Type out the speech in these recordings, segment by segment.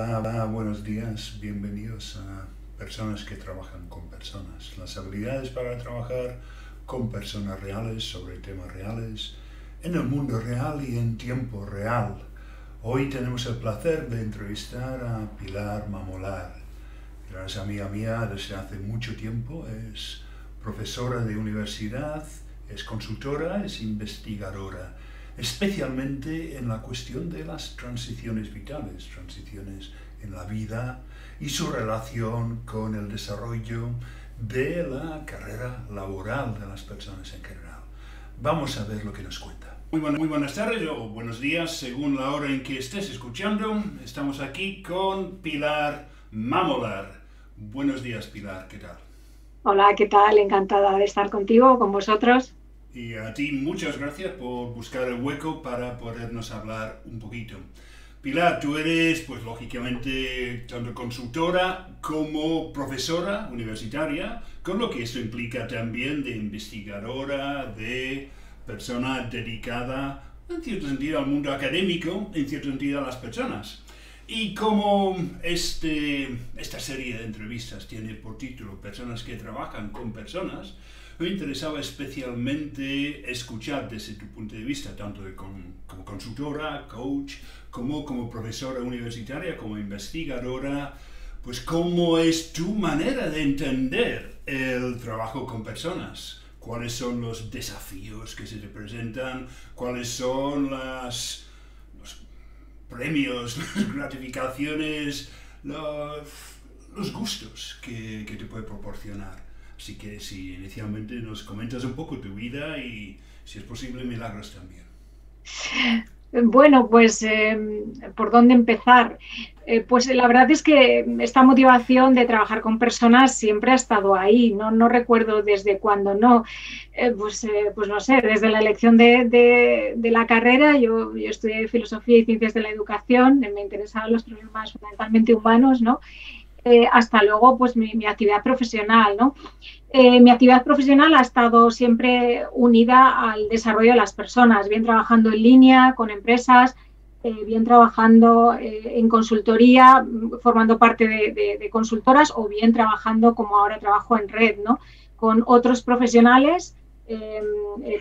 Hola, buenos días, bienvenidos a Personas que trabajan con personas. Las habilidades para trabajar con personas reales, sobre temas reales, en el mundo real y en tiempo real. Hoy tenemos el placer de entrevistar a Pilar Mamolar. Pilar es amiga mía desde hace mucho tiempo, es profesora de universidad, es consultora, es investigadora, especialmente en la cuestión de las transiciones vitales, transiciones en la vida y su relación con el desarrollo de la carrera laboral de las personas en general. Vamos a ver lo que nos cuenta. Muy buenas tardes o buenos días, según la hora en que estés escuchando. Estamos aquí con Pilar Mamolar. Buenos días, Pilar, ¿qué tal? Hola, ¿qué tal? Encantada de estar contigo, con vosotros. Y a ti muchas gracias por buscar el hueco para podernos hablar un poquito. Pilar, tú eres, pues lógicamente, tanto consultora como profesora universitaria, con lo que eso implica también de investigadora, de persona dedicada, en cierto sentido, al mundo académico, en cierto sentido, a las personas. Y como esta serie de entrevistas tiene por título Personas que trabajan con personas, me interesaba especialmente escuchar desde tu punto de vista, tanto como consultora, coach, como profesora universitaria, como investigadora, pues cómo es tu manera de entender el trabajo con personas. ¿Cuáles son los desafíos que se te presentan? ¿Cuáles son los premios, las gratificaciones, los gustos que te puede proporcionar? Así que si inicialmente nos comentas un poco tu vida y, si es posible, milagros también. Bueno, pues ¿por dónde empezar? Pues la verdad es que esta motivación de trabajar con personas siempre ha estado ahí. No recuerdo desde cuándo, no. Pues no sé, desde la elección de la carrera, yo estudié Filosofía y Ciencias de la Educación, me interesaban los problemas fundamentalmente humanos, ¿no? Hasta luego, pues mi actividad profesional, ¿no? Mi actividad profesional ha estado siempre unida al desarrollo de las personas, bien trabajando en línea con empresas, bien trabajando en consultoría, formando parte de consultoras o bien trabajando como ahora trabajo en red, ¿no? Con otros profesionales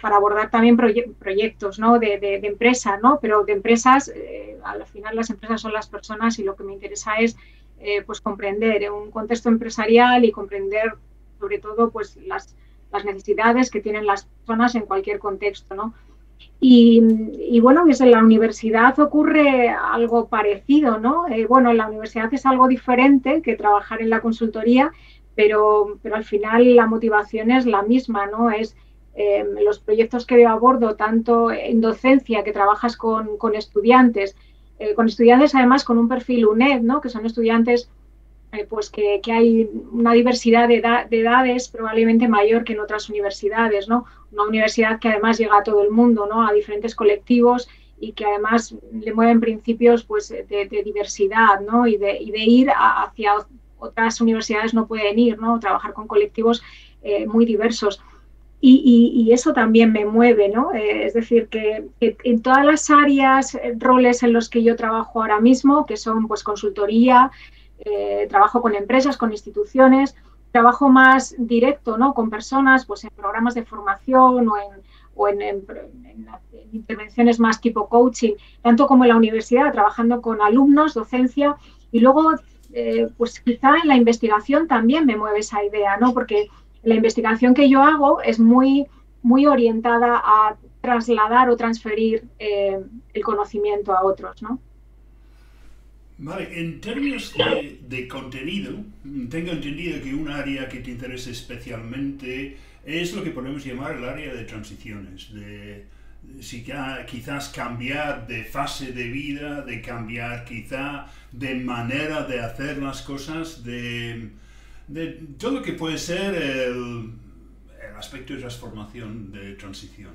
para abordar también proyectos, ¿no? de empresa, ¿no? Pero de empresas, al final las empresas son las personas y lo que me interesa es pues comprender un contexto empresarial y comprender sobre todo pues las necesidades que tienen las personas en cualquier contexto, ¿no? Y bueno, pues en la universidad ocurre algo parecido, ¿no? Bueno, en la universidad es algo diferente que trabajar en la consultoría, pero al final la motivación es la misma, ¿no? Es los proyectos que yo abordo, tanto en docencia, que trabajas con estudiantes además con un perfil UNED, ¿no? Que son estudiantes pues que hay una diversidad de edades probablemente mayor que en otras universidades, ¿no? Una universidad que además llega a todo el mundo, ¿no? A diferentes colectivos y que además le mueven principios pues, de diversidad, ¿no? Y de ir hacia otras universidades no pueden ir, ¿no? Trabajar con colectivos muy diversos. Y eso también me mueve, ¿no? Es decir, que en todas las áreas, roles en los que yo trabajo ahora mismo, que son pues consultoría, trabajo con empresas, con instituciones, trabajo más directo, ¿no? Con personas, pues en programas de formación o en intervenciones más tipo coaching, tanto como en la universidad, trabajando con alumnos, docencia, y luego, pues quizá en la investigación también me mueve esa idea, ¿no? Porque la investigación que yo hago es muy orientada a trasladar o transferir el conocimiento a otros, ¿no? Vale, en términos de contenido, tengo entendido que un área que te interesa especialmente es lo que podemos llamar el área de transiciones, de si quizás cambiar de fase de vida, de cambiar quizá de manera de hacer las cosas, de todo lo que puede ser el aspecto de transformación, de transición.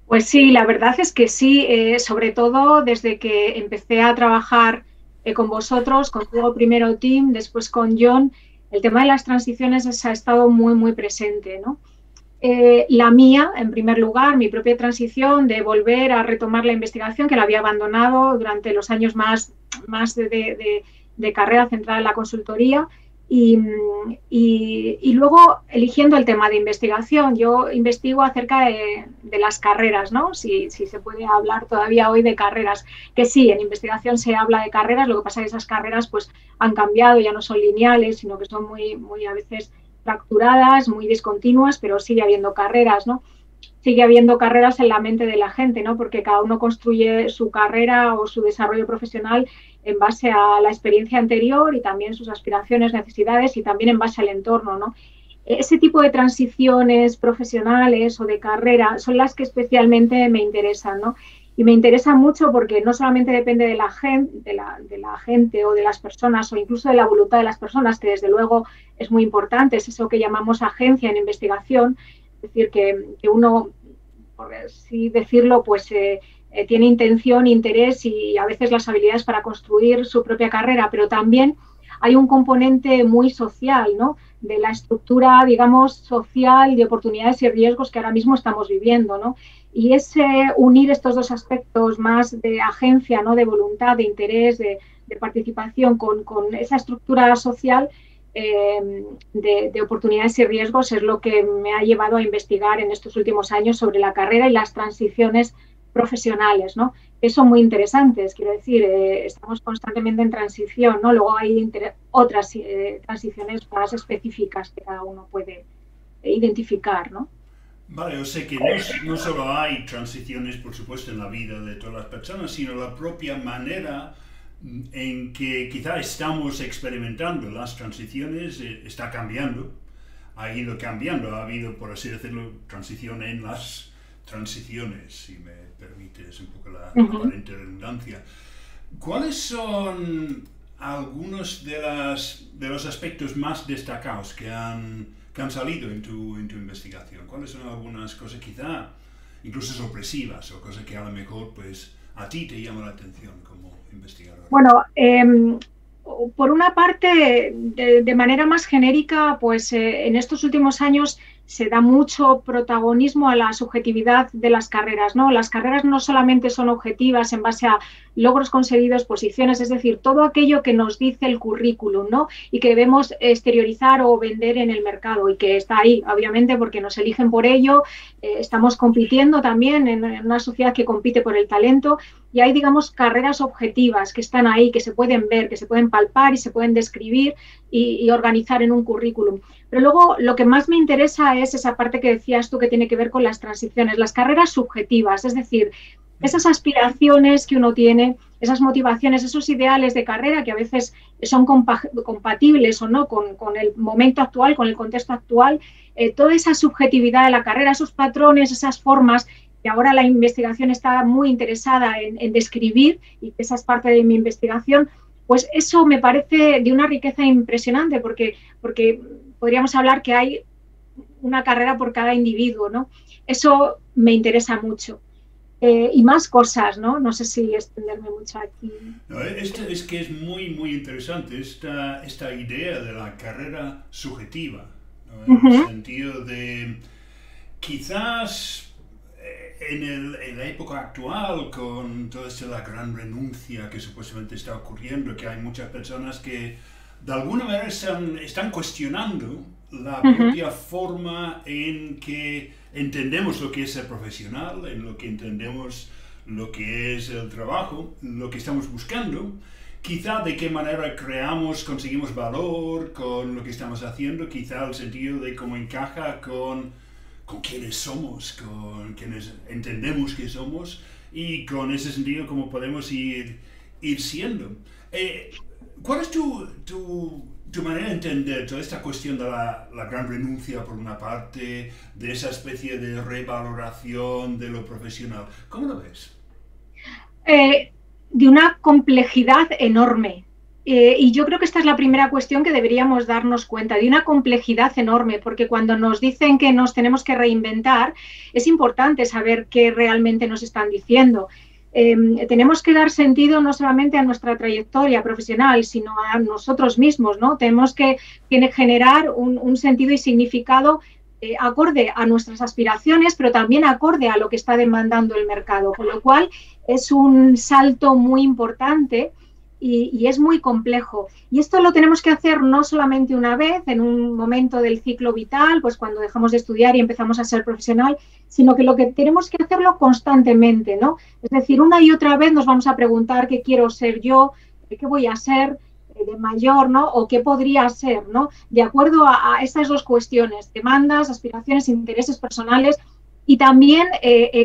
Pues sí, la verdad es que sí, sobre todo desde que empecé a trabajar con vosotros, contigo primero Tim, después con John, el tema de las transiciones ha estado muy presente, ¿no? La mía, en primer lugar, mi propia transición de volver a retomar la investigación que la había abandonado durante los años más más de carrera centrada en la consultoría. Y luego eligiendo el tema de investigación, yo investigo acerca de las carreras, ¿no? Si se puede hablar todavía hoy de carreras, que sí, en investigación se habla de carreras, lo que pasa es que esas carreras pues han cambiado, ya no son lineales, sino que son muy a veces fracturadas, muy discontinuas, pero sigue habiendo carreras, ¿no? Sigue habiendo carreras en la mente de la gente, ¿no? Porque cada uno construye su carrera o su desarrollo profesional en base a la experiencia anterior y también sus aspiraciones, necesidades y también en base al entorno, ¿no? Ese tipo de transiciones profesionales o de carrera son las que especialmente me interesan, ¿no? Y me interesa mucho porque no solamente depende de la gente o de las personas o incluso de la voluntad de las personas, que desde luego es muy importante, es eso que llamamos agencia en investigación, es decir, que uno, por así decirlo, pues tiene intención, interés y a veces las habilidades para construir su propia carrera, pero también hay un componente muy social, ¿no? De la estructura, digamos, social de oportunidades y riesgos que ahora mismo estamos viviendo, ¿no? Y es unir estos dos aspectos más de agencia, ¿no? De voluntad, de interés, de participación con esa estructura social de oportunidades y riesgos es lo que me ha llevado a investigar en estos últimos años sobre la carrera y las transiciones profesionales, ¿no? Que son muy interesantes, quiero decir, estamos constantemente en transición, ¿no? Luego hay otras transiciones más específicas que cada uno puede identificar, ¿no? Vale, o sea que no solo hay transiciones, por supuesto, en la vida de todas las personas, sino la propia manera en que quizá estamos experimentando las transiciones está cambiando, ha ido cambiando, ha habido, por así decirlo, transición en las transiciones, si me permites un poco la aparente redundancia. ¿Cuáles son algunos de los aspectos más destacados que han salido en tu investigación? ¿Cuáles son algunas cosas quizá incluso sorpresivas o cosas que a lo mejor pues a ti te llaman la atención como investigador? Bueno, por una parte, de manera más genérica, pues en estos últimos años se da mucho protagonismo a la subjetividad de las carreras, ¿no? Las carreras no solamente son objetivas en base a logros conseguidos, posiciones, es decir, todo aquello que nos dice el currículum, ¿no? Y que debemos exteriorizar o vender en el mercado y que está ahí, obviamente, porque nos eligen por ello, estamos compitiendo también en una sociedad que compite por el talento y hay, digamos, carreras objetivas que están ahí, que se pueden ver, que se pueden palpar y se pueden describir y organizar en un currículum. Pero luego lo que más me interesa es esa parte que decías tú que tiene que ver con las transiciones, las carreras subjetivas, es decir, esas aspiraciones que uno tiene, esas motivaciones, esos ideales de carrera que a veces son compatibles o no con el momento actual, con el contexto actual, toda esa subjetividad de la carrera, esos patrones, esas formas que ahora la investigación está muy interesada en describir y que esa es parte de mi investigación, pues eso me parece de una riqueza impresionante porque podríamos hablar que hay una carrera por cada individuo, ¿no? Eso me interesa mucho. Y más cosas, ¿no? No sé si extenderme mucho aquí. No, es que es muy, muy interesante esta idea de la carrera subjetiva, ¿no? En el sentido de quizás en la época actual, con toda la gran renuncia que supuestamente está ocurriendo, que hay muchas personas que de alguna manera están cuestionando la propia forma en que entendemos lo que es ser profesional, en lo que entendemos lo que es el trabajo, lo que estamos buscando, quizá de qué manera conseguimos valor con lo que estamos haciendo, quizá el sentido de cómo encaja con quiénes somos, con quienes entendemos que somos y con ese sentido cómo podemos ir siendo. ¿Cuál es tu manera de entender toda esta cuestión de la gran renuncia por una parte, de esa especie de revaloración de lo profesional? ¿Cómo lo ves? De una complejidad enorme. Y yo creo que esta es la primera cuestión que deberíamos darnos cuenta, de una complejidad enorme, porque cuando nos dicen que nos tenemos que reinventar, es importante saber qué realmente nos están diciendo. Tenemos que dar sentido no solamente a nuestra trayectoria profesional, sino a nosotros mismos, ¿no? Tenemos que generar un sentido y significado acorde a nuestras aspiraciones, pero también acorde a lo que está demandando el mercado, con lo cual es un salto muy importante y es muy complejo. Y esto lo tenemos que hacer no solamente una vez, en un momento del ciclo vital, pues cuando dejamos de estudiar y empezamos a ser profesional, sino que lo que tenemos que hacerlo constantemente, ¿no? Es decir, una y otra vez nos vamos a preguntar qué quiero ser yo, qué voy a ser de mayor, ¿no? O qué podría ser, ¿no? De acuerdo a estas dos cuestiones, demandas, aspiraciones, intereses personales y también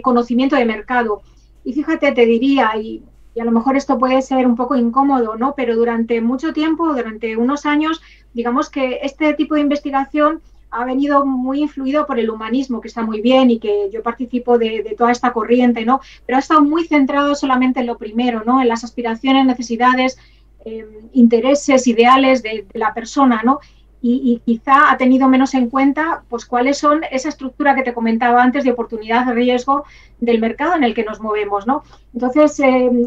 conocimiento de mercado. Y fíjate, te diría, y a lo mejor esto puede ser un poco incómodo, ¿no? Pero durante mucho tiempo, durante unos años, digamos que este tipo de investigación ha venido muy influido por el humanismo, que está muy bien y que yo participo de toda esta corriente, ¿no? Pero ha estado muy centrado solamente en lo primero, ¿no? En las aspiraciones, necesidades, intereses, ideales de la persona, ¿no? Y quizá ha tenido menos en cuenta pues cuáles son esa estructura que te comentaba antes de oportunidad de riesgo del mercado en el que nos movemos, ¿no? Entonces,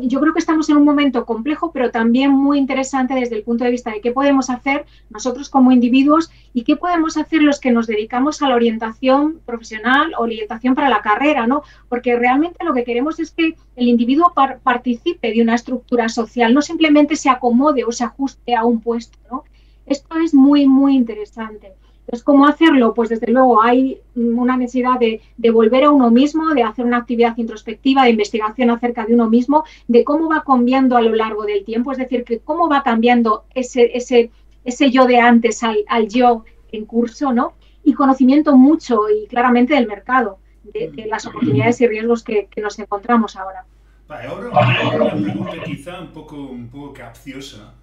yo creo que estamos en un momento complejo, pero también muy interesante desde el punto de vista de qué podemos hacer nosotros como individuos y qué podemos hacer los que nos dedicamos a la orientación profesional o orientación para la carrera, ¿no? Porque realmente lo que queremos es que el individuo participe de una estructura social, no simplemente se acomode o se ajuste a un puesto, ¿no? Esto es muy, muy interesante. Entonces, ¿cómo hacerlo? Pues desde luego hay una necesidad de volver a uno mismo, de hacer una actividad introspectiva, de investigación acerca de uno mismo, de cómo va cambiando a lo largo del tiempo, es decir, que cómo va cambiando ese yo de antes al yo en curso, ¿no? Y conocimiento mucho y claramente del mercado, de las oportunidades y riesgos que nos encontramos ahora. Vale, ahora una pregunta quizá un poco capciosa,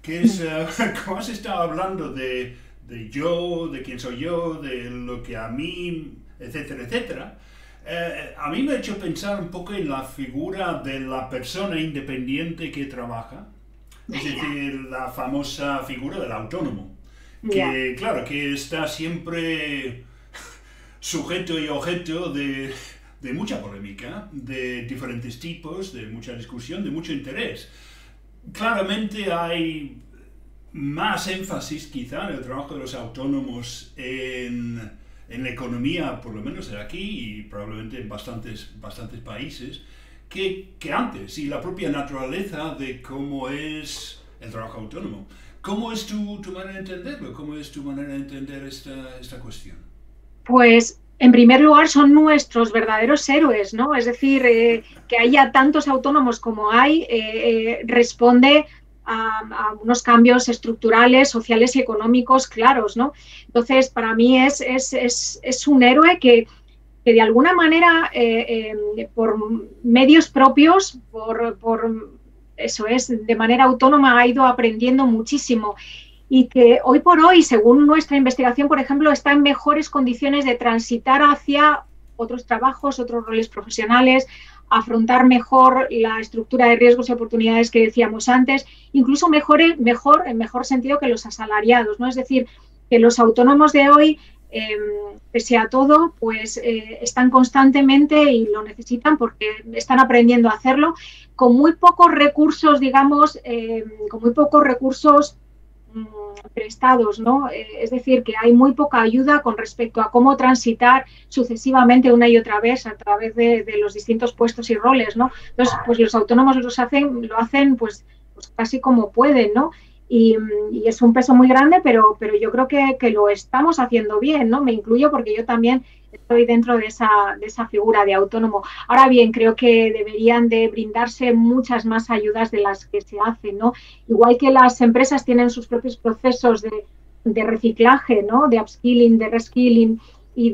que es, como has estado hablando de yo, de quién soy yo, de lo que a mí, etcétera, etcétera, a mí me ha hecho pensar un poco en la figura de la persona independiente que trabaja, es decir, la famosa figura del autónomo, que claro, que está siempre sujeto y objeto de mucha polémica, de diferentes tipos, de mucha discusión, de mucho interés. Claramente hay más énfasis quizá en el trabajo de los autónomos en la economía, por lo menos de aquí y probablemente en bastantes países, que antes, y la propia naturaleza de cómo es el trabajo autónomo. ¿Cómo es tu manera de entenderlo? ¿Cómo es tu manera de entender esta cuestión? Pues en primer lugar son nuestros verdaderos héroes, ¿no? Es decir, que haya tantos autónomos como hay responde a unos cambios estructurales, sociales y económicos claros, ¿no? Entonces, para mí es un héroe que de alguna manera, por medios propios, eso es, de manera autónoma, ha ido aprendiendo muchísimo y que hoy por hoy, según nuestra investigación, por ejemplo, está en mejores condiciones de transitar hacia otros trabajos, otros roles profesionales, afrontar mejor la estructura de riesgos y oportunidades que decíamos antes, incluso en mejor sentido que los asalariados, ¿no? Es decir, que los autónomos de hoy, pese a todo, pues están constantemente y lo necesitan porque están aprendiendo a hacerlo con muy pocos recursos, digamos, con muy pocos recursos prestados, ¿no? Es decir, que hay muy poca ayuda con respecto a cómo transitar sucesivamente una y otra vez a través de los distintos puestos y roles, ¿no? Entonces, pues los autónomos lo hacen pues casi como pueden, ¿no? Y es un peso muy grande, pero yo creo que lo estamos haciendo bien, ¿no? Me incluyo porque yo también estoy dentro de esa figura de autónomo. Ahora bien, creo que deberían de brindarse muchas más ayudas de las que se hacen, ¿no? Igual que las empresas tienen sus propios procesos de reciclaje, ¿no? De upskilling, de reskilling y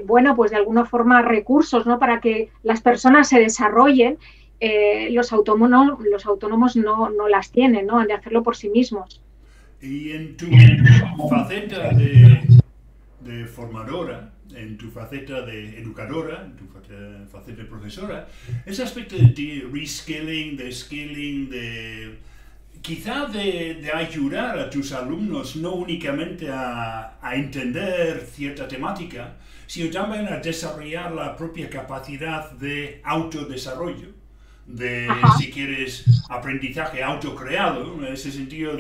bueno, pues de alguna forma recursos, ¿no? Para que las personas se desarrollen. Los autónomos no las tienen, ¿no? Han de hacerlo por sí mismos. Y en tu faceta de formadora, en tu faceta de educadora, en tu faceta de profesora, ese aspecto de reskilling, de skilling, quizá de ayudar a tus alumnos no únicamente a entender cierta temática, sino también a desarrollar la propia capacidad de autodesarrollo, si quieres, aprendizaje autocreado, en ese sentido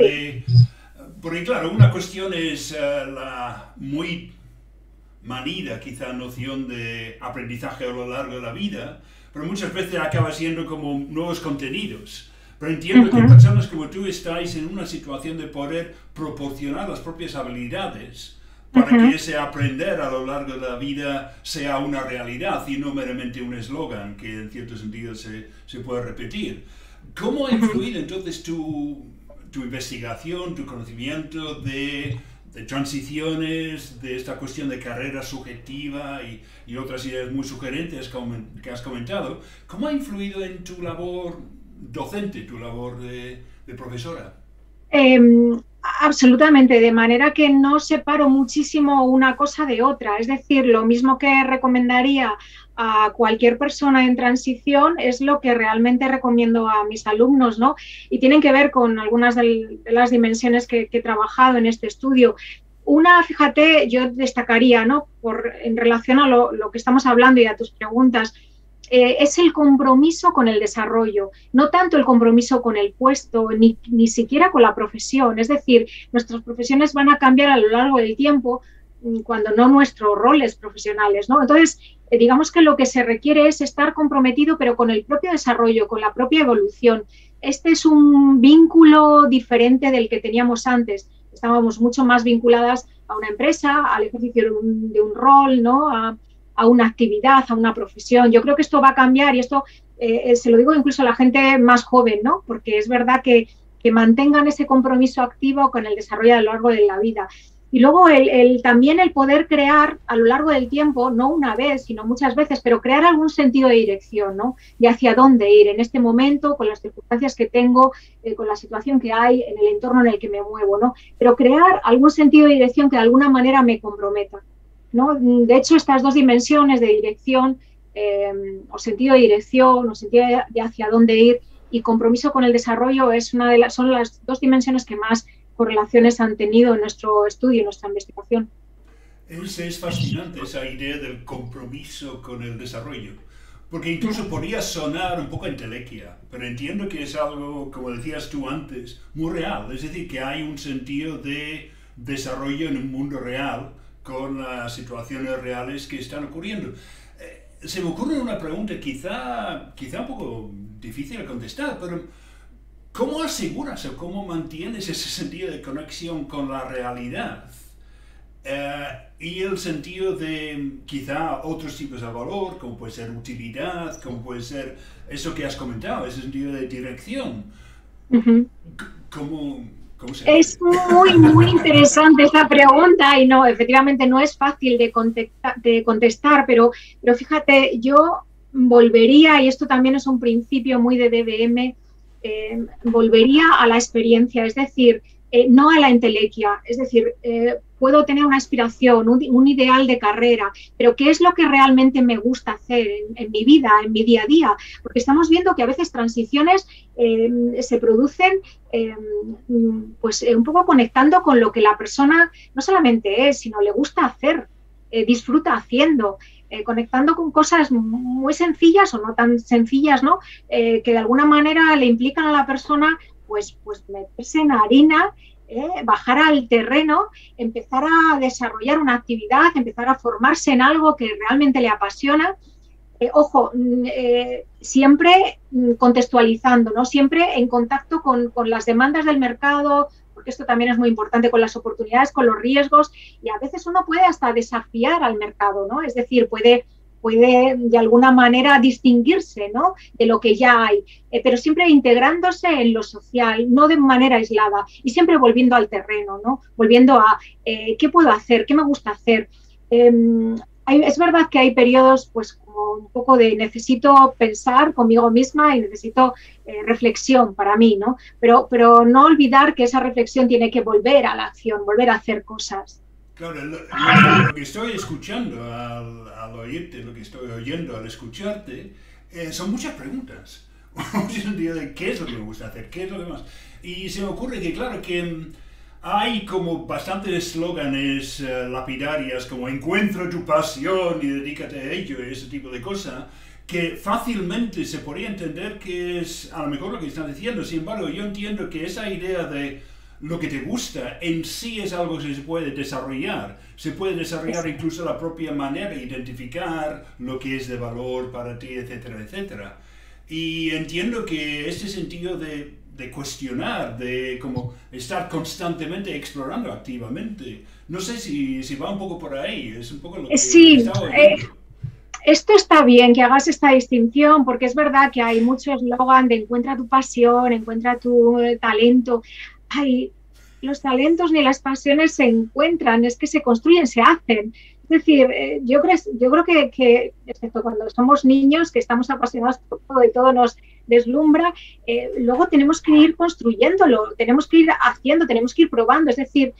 porque claro, una cuestión es la muy manida quizá noción de aprendizaje a lo largo de la vida, pero muchas veces acaba siendo como nuevos contenidos. Pero entiendo que personas como tú estáis en una situación de poder proporcionar las propias habilidades para que ese aprender a lo largo de la vida sea una realidad y no meramente un eslogan que en cierto sentido se puede repetir. ¿Cómo ha influido entonces tu investigación, tu conocimiento de transiciones, de esta cuestión de carrera subjetiva y otras ideas muy sugerentes que has comentado? ¿Cómo ha influido en tu labor docente, tu labor de profesora? Absolutamente, de manera que no separo muchísimo una cosa de otra. Es decir, lo mismo que recomendaría a cualquier persona en transición es lo que realmente recomiendo a mis alumnos, ¿no? Y tienen que ver con algunas de las dimensiones que he trabajado en este estudio. Una, fíjate, yo destacaría, ¿no? En relación a lo que estamos hablando y a tus preguntas, es el compromiso con el desarrollo, no tanto el compromiso con el puesto, ni siquiera con la profesión. Es decir, nuestras profesiones van a cambiar a lo largo del tiempo, cuando no nuestros roles profesionales, ¿no? Entonces, digamos que lo que se requiere es estar comprometido, pero con el propio desarrollo, con la propia evolución. Este es un vínculo diferente del que teníamos antes. Estábamos mucho más vinculadas a una empresa, al ejercicio de un rol, ¿no? A una actividad, a una profesión. Yo creo que esto va a cambiar y esto se lo digo incluso a la gente más joven, ¿no? Porque es verdad que mantengan ese compromiso activo con el desarrollo a lo largo de la vida. Y luego también el poder crear a lo largo del tiempo, no una vez, sino muchas veces, pero crear algún sentido de dirección, ¿no? De hacia dónde ir en este momento, con las circunstancias que tengo, con la situación que hay, en el entorno en el que me muevo, ¿no? Pero crear algún sentido de dirección que de alguna manera me comprometa, ¿no? De hecho, estas dos dimensiones de dirección, o sentido de dirección, o sentido de hacia dónde ir y compromiso con el desarrollo son las dos dimensiones que más correlaciones han tenido en nuestro estudio, en nuestra investigación. Es fascinante esa idea del compromiso con el desarrollo, porque incluso podría sonar un poco entelequia, pero entiendo que es algo, como decías tú antes, muy real. Es decir, que hay un sentido de desarrollo en un mundo real con las situaciones reales que están ocurriendo. Se me ocurre una pregunta quizá un poco difícil de contestar, pero ¿cómo aseguras o cómo mantienes ese sentido de conexión con la realidad y el sentido de quizá otros tipos de valor, como puede ser utilidad, como puede ser eso que has comentado, ese sentido de dirección? ¿Cómo se hace? Es muy interesante esta pregunta y no, efectivamente no es fácil de contestar, pero fíjate, yo volvería, y esto también es un principio muy de DBM, volvería a la experiencia, es decir, no a la entelequia, es decir, puedo tener una aspiración, un ideal de carrera, pero ¿qué es lo que realmente me gusta hacer en mi vida, en mi día a día? Porque estamos viendo que a veces transiciones se producen pues un poco conectando con lo que la persona no solamente es, sino le gusta hacer, disfruta haciendo. Conectando con cosas muy sencillas o no tan sencillas, ¿no? Que de alguna manera le implican a la persona pues meterse en harina, bajar al terreno, empezar a desarrollar una actividad, empezar a formarse en algo que realmente le apasiona. Ojo, siempre contextualizando, ¿no? Siempre en contacto con las demandas del mercado, porque esto también es muy importante, con las oportunidades, con los riesgos, y a veces uno puede hasta desafiar al mercado, ¿no? Es decir, puede de alguna manera distinguirse, ¿no? De lo que ya hay, pero siempre integrándose en lo social, no de manera aislada, y siempre volviendo al terreno, ¿no? Volviendo a qué puedo hacer, qué me gusta hacer. Es verdad que hay periodos, pues, como un poco de necesito pensar conmigo misma y necesito reflexión para mí, ¿no? Pero no olvidar que esa reflexión tiene que volver a la acción, volver a hacer cosas. Claro, lo que estoy escuchando al oírte, lo que estoy oyendo al escucharte, son muchas preguntas. Mucho sentido de qué es lo que me gusta hacer, qué es lo que más. Y se me ocurre que, claro, que hay como bastantes eslóganes lapidarias como encuentra tu pasión y dedícate a ello y ese tipo de cosas, que fácilmente se podría entender que es a lo mejor lo que están diciendo. Sin embargo, yo entiendo que esa idea de lo que te gusta en sí es algo que se puede desarrollar. Se puede desarrollar incluso la propia manera de identificar lo que es de valor para ti, etcétera, etcétera. Y entiendo que este sentido de de cuestionar, de como estar constantemente explorando activamente. No sé si va un poco por ahí, es un poco lo que Sí, estaba oyendo. esto está bien que hagas esta distinción, porque es verdad que hay mucho eslogan de encuentra tu pasión, encuentra tu talento. Ay, los talentos ni las pasiones se encuentran, es que se construyen, se hacen. Es decir, yo creo que, excepto cuando somos niños, que estamos apasionados por todo y todo nos deslumbra, luego tenemos que ir construyéndolo, tenemos que ir haciendo, tenemos que ir probando. Es decir,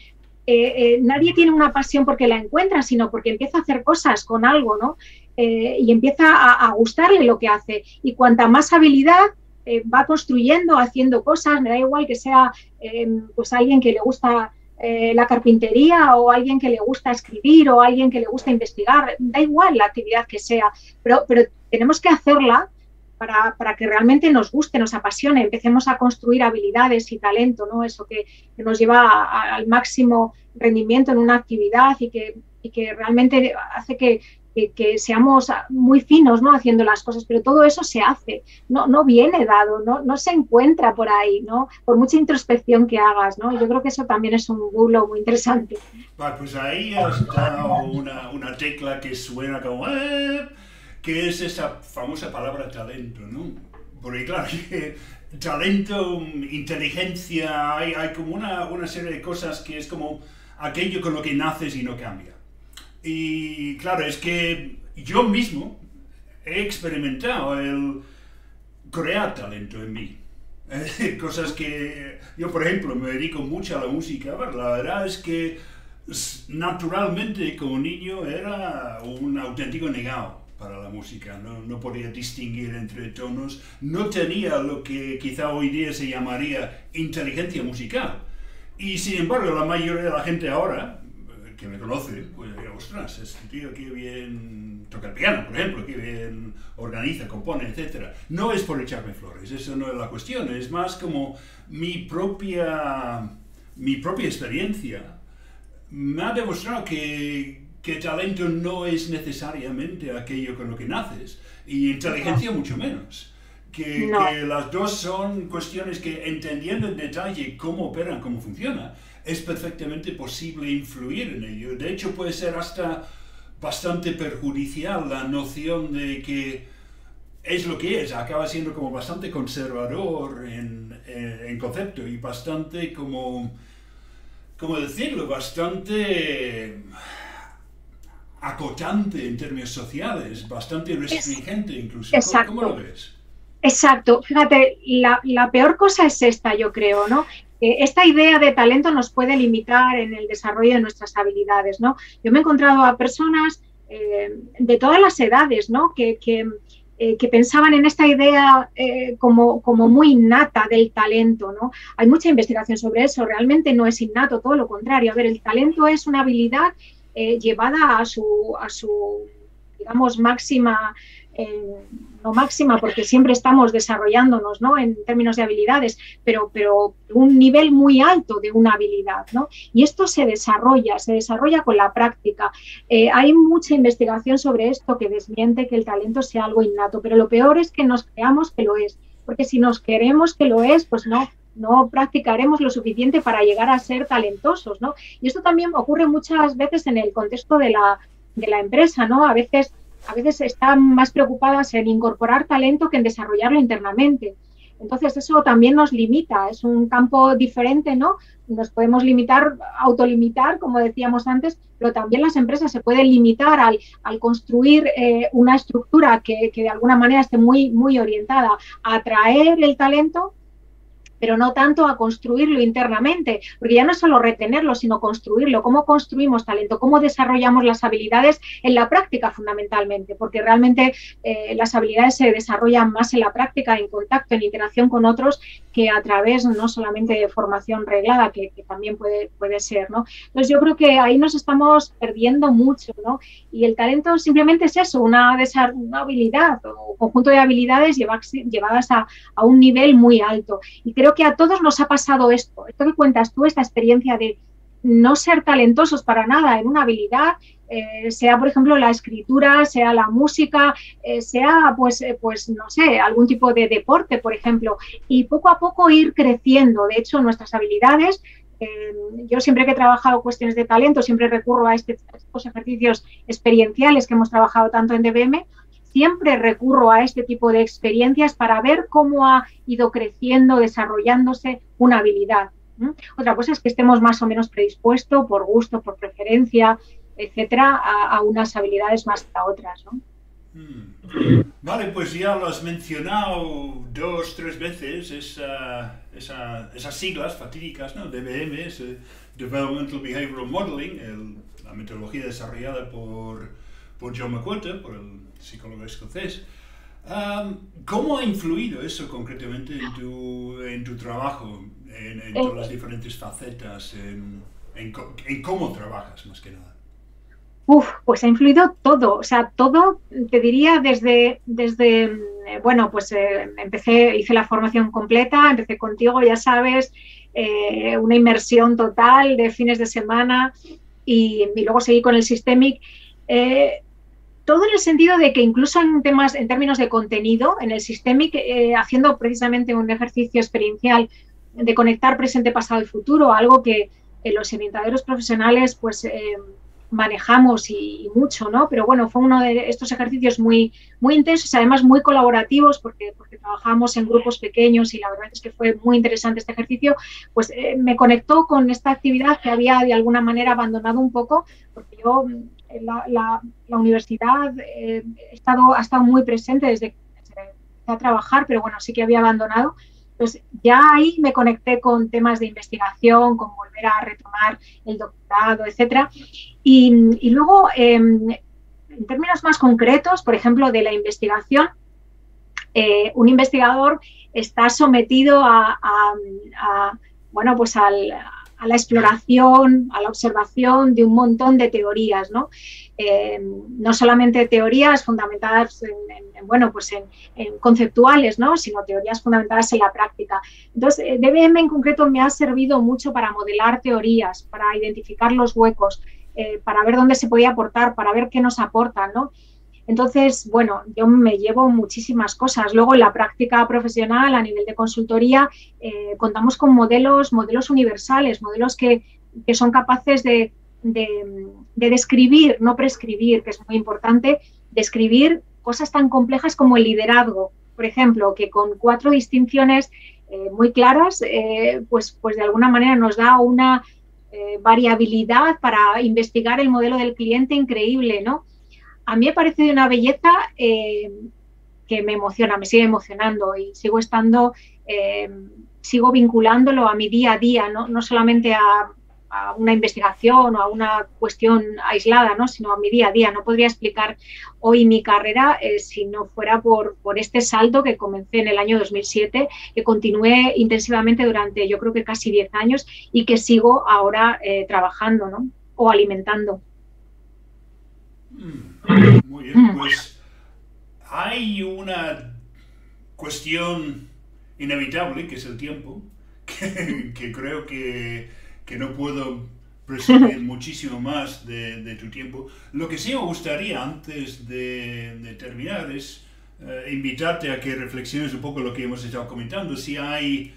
nadie tiene una pasión porque la encuentra, sino porque empieza a hacer cosas con algo, ¿no? Y empieza a gustarle lo que hace. Y cuanta más habilidad va construyendo, haciendo cosas, me da igual que sea pues alguien que le gusta la carpintería o alguien que le gusta escribir o alguien que le gusta investigar, da igual la actividad que sea, pero tenemos que hacerla para que realmente nos guste, nos apasione, empecemos a construir habilidades y talento, ¿no? Eso que nos lleva al máximo rendimiento en una actividad y que realmente hace que seamos muy finos, ¿no? Haciendo las cosas, pero todo eso se hace, no viene dado, no se encuentra por ahí, ¿no? Por mucha introspección que hagas, ¿no? Yo creo que eso también es un bulo muy interesante. Vale, pues ahí has dado una tecla que suena como... que es esa famosa palabra talento, ¿no? Porque claro, talento, inteligencia, hay como una serie de cosas que es como aquello con lo que naces y no cambia. Y claro, es que yo mismo he experimentado el crear talento en mí. Cosas que yo, por ejemplo, me dedico mucho a la música. La verdad es que naturalmente como niño era un auténtico negado para la música, no podía distinguir entre tonos, no tenía lo que quizá hoy día se llamaría inteligencia musical. Y sin embargo, la mayoría de la gente ahora que me conoce, pues digo, ostras, este tío qué bien toca el piano, por ejemplo, qué bien organiza, compone, etc. No es por echarme flores, eso no es la cuestión, es más como mi propia experiencia me ha demostrado que talento no es necesariamente aquello con lo que naces, y inteligencia mucho menos. Que las dos son cuestiones que, entendiendo en detalle cómo operan, cómo funciona, es perfectamente posible influir en ello. De hecho, puede ser hasta bastante perjudicial la noción de que es lo que es, acaba siendo como bastante conservador en concepto y bastante como, ¿cómo decirlo? Bastante acotante en términos sociales, bastante restringente incluso. ¿Cómo lo ves? Exacto. Fíjate, la peor cosa es esta, yo creo, ¿no? Esta idea de talento nos puede limitar en el desarrollo de nuestras habilidades, ¿no? Yo me he encontrado a personas de todas las edades, ¿no? Que pensaban en esta idea como muy innata del talento, ¿no? Hay mucha investigación sobre eso, realmente no es innato, todo lo contrario. A ver, el talento es una habilidad llevada a su, digamos, máxima, no máxima porque siempre estamos desarrollándonos, ¿no? En términos de habilidades, pero un nivel muy alto de una habilidad, ¿no? Y esto se desarrolla con la práctica. Hay mucha investigación sobre esto que desmiente que el talento sea algo innato, pero lo peor es que nos creamos que lo es, porque si nos queremos que lo es, pues no practicaremos lo suficiente para llegar a ser talentosos, ¿no? Y esto también ocurre muchas veces en el contexto de la empresa, ¿no? A veces están más preocupadas en incorporar talento que en desarrollarlo internamente. Entonces, eso también nos limita, es un campo diferente, ¿no? Nos podemos autolimitar, como decíamos antes, pero también las empresas se pueden limitar al construir una estructura que de alguna manera esté muy, muy orientada a atraer el talento, pero no tanto a construirlo internamente, porque ya no es solo retenerlo, sino construirlo. ¿Cómo construimos talento? ¿Cómo desarrollamos las habilidades en la práctica fundamentalmente? Porque realmente las habilidades se desarrollan más en la práctica, en contacto, en interacción con otros, que a través no solamente de formación reglada, que también puede ser, ¿no? Entonces yo creo que ahí nos estamos perdiendo mucho, ¿no? Y el talento simplemente es eso, una habilidad o conjunto de habilidades llevadas a un nivel muy alto. Y creo que a todos nos ha pasado esto que cuentas tú, esta experiencia de no ser talentosos para nada en una habilidad, sea, por ejemplo, la escritura, sea la música, sea, pues, no sé, algún tipo de deporte, por ejemplo, y poco a poco ir creciendo. De hecho, nuestras habilidades, yo siempre que he trabajado cuestiones de talento, siempre recurro a estos ejercicios experienciales que hemos trabajado tanto en DBM, siempre recurro a este tipo de experiencias para ver cómo ha ido creciendo, desarrollándose una habilidad. Otra cosa es que estemos más o menos predispuestos por gusto, por preferencia, etcétera, a unas habilidades más que a otras, ¿no? Vale, pues ya lo has mencionado 2, 3 veces, esas siglas fatídicas, ¿no? DBM, es Developmental Behavioral Modeling, la metodología desarrollada por John McWhorter, por el psicólogo escocés. ¿Cómo ha influido eso concretamente en tu trabajo, en todas las diferentes facetas, en cómo trabajas más que nada? Pues ha influido todo, o sea, todo, te diría, bueno, pues hice la formación completa, empecé contigo, ya sabes, una inmersión total de fines de semana y luego seguí con el Systemic. Todo en el sentido de que incluso en términos de contenido, en el Systemic, haciendo precisamente un ejercicio experiencial de conectar presente, pasado y futuro, algo que los orientadores profesionales, pues, manejamos y mucho, ¿no? Pero bueno, fue uno de estos ejercicios muy, muy intensos, además muy colaborativos, porque trabajamos en grupos pequeños y la verdad es que fue muy interesante este ejercicio, pues me conectó con esta actividad que había de alguna manera abandonado un poco, porque yo, la universidad ha estado muy presente desde que empecé a trabajar, pero bueno, sí que había abandonado. Pues ya ahí me conecté con temas de investigación, con volver a retomar el doctorado, etcétera. Y luego, en términos más concretos, por ejemplo, de la investigación, un investigador está sometido bueno, pues a la exploración, a la observación de un montón de teorías, ¿no? No solamente teorías fundamentadas en conceptuales, ¿no? Sino teorías fundamentadas en la práctica. Entonces, DBM en concreto me ha servido mucho para modelar teorías, para identificar los huecos, para ver dónde se podía aportar, para ver qué nos aportan, ¿no? Entonces, bueno, yo me llevo muchísimas cosas. Luego, en la práctica profesional, a nivel de consultoría, contamos con modelos universales, modelos que son capaces de describir, no prescribir, que es muy importante, describir cosas tan complejas como el liderazgo, por ejemplo, que con 4 distinciones muy claras, pues de alguna manera nos da una variabilidad para investigar el modelo del cliente increíble, ¿no? A mí me parece de una belleza que me emociona, me sigue emocionando y sigo vinculándolo a mi día a día, no solamente a una investigación o a una cuestión aislada, ¿no? Sino a mi día a día. No podría explicar hoy mi carrera si no fuera por este salto que comencé en el año 2007, que continué intensivamente durante, yo creo que casi 10 años y que sigo ahora trabajando, ¿no? O alimentando. Muy bien, pues hay una cuestión inevitable, que es el tiempo, que creo que no puedo presumir muchísimo más de tu tiempo. Lo que sí me gustaría, antes de terminar, es invitarte a que reflexiones un poco lo que hemos estado comentando. Si hay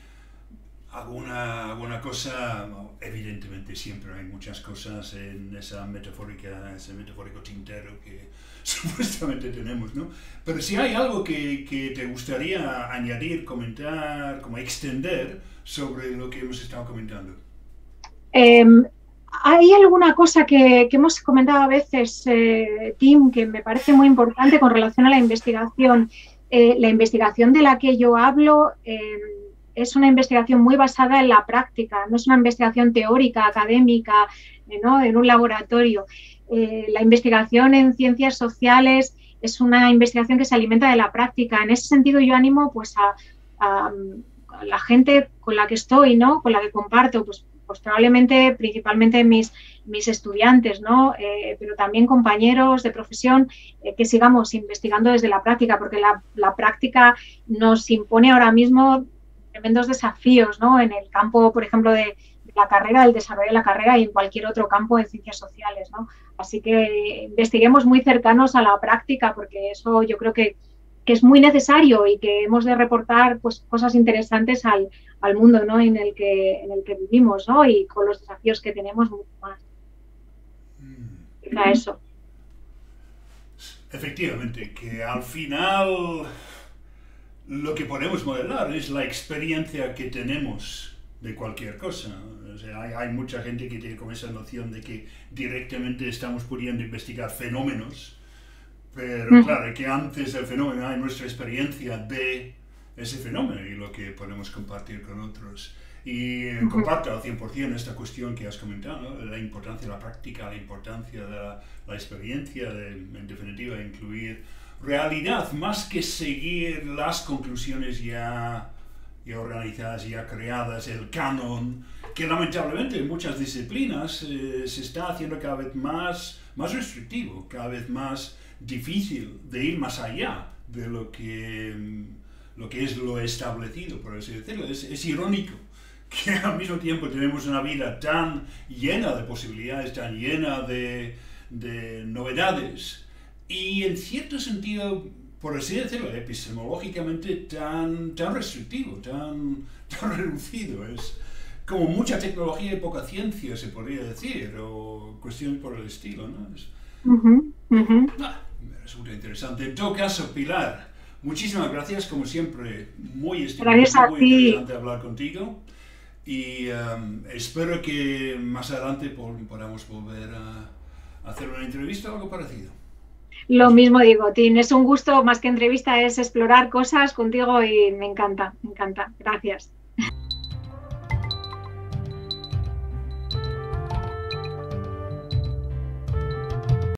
alguna cosa, evidentemente siempre hay muchas cosas en ese metafórico tintero que supuestamente tenemos, ¿no? Pero si hay algo que te gustaría añadir, comentar, como extender sobre lo que hemos estado comentando. Hay alguna cosa que hemos comentado a veces, Tim, que me parece muy importante con relación a la investigación. La investigación de la que yo hablo es una investigación muy basada en la práctica, no es una investigación teórica, académica, ¿no? En un laboratorio. La investigación en ciencias sociales es una investigación que se alimenta de la práctica. En ese sentido, yo animo pues, a la gente con la que estoy, ¿no? Con la que comparto, pues probablemente, principalmente mis estudiantes, ¿no? Pero también compañeros de profesión, que sigamos investigando desde la práctica, porque la práctica nos impone ahora mismo tremendos desafíos, ¿no? En el campo, por ejemplo, de la carrera, del desarrollo de la carrera y en cualquier otro campo de ciencias sociales, ¿no? Así que investiguemos muy cercanos a la práctica, porque eso yo creo que es muy necesario y que hemos de reportar pues, cosas interesantes al mundo, ¿no? en el que vivimos, ¿no? Y con los desafíos que tenemos mucho más. Era eso. Efectivamente, que al final lo que podemos modelar es la experiencia que tenemos de cualquier cosa. O sea, hay mucha gente que tiene como esa noción de que directamente estamos pudiendo investigar fenómenos, pero claro, que antes del fenómeno hay nuestra experiencia de ese fenómeno y lo que podemos compartir con otros. Y comparto al 100% esta cuestión que has comentado, ¿no? La importancia de la práctica, la importancia de la experiencia, en definitiva, incluir realidad, más que seguir las conclusiones ya organizadas, ya creadas, el canon, que lamentablemente en muchas disciplinas se está haciendo cada vez más restrictivo, cada vez más difícil de ir más allá de lo que es lo establecido, por así decirlo. Es irónico que al mismo tiempo tenemos una vida tan llena de posibilidades, tan llena de novedades y en cierto sentido, por así decirlo, epistemológicamente tan restrictivo, tan reducido. Es como mucha tecnología y poca ciencia, se podría decir, o cuestiones por el estilo, ¿no? Me resulta interesante. En todo caso, Pilar, muchísimas gracias, como siempre, muy estimulante, muy interesante hablar contigo. Y espero que más adelante podamos volver a hacer una entrevista o algo parecido. Lo mismo digo, Tim, es un gusto, más que entrevista, es explorar cosas contigo y me encanta, me encanta. Gracias.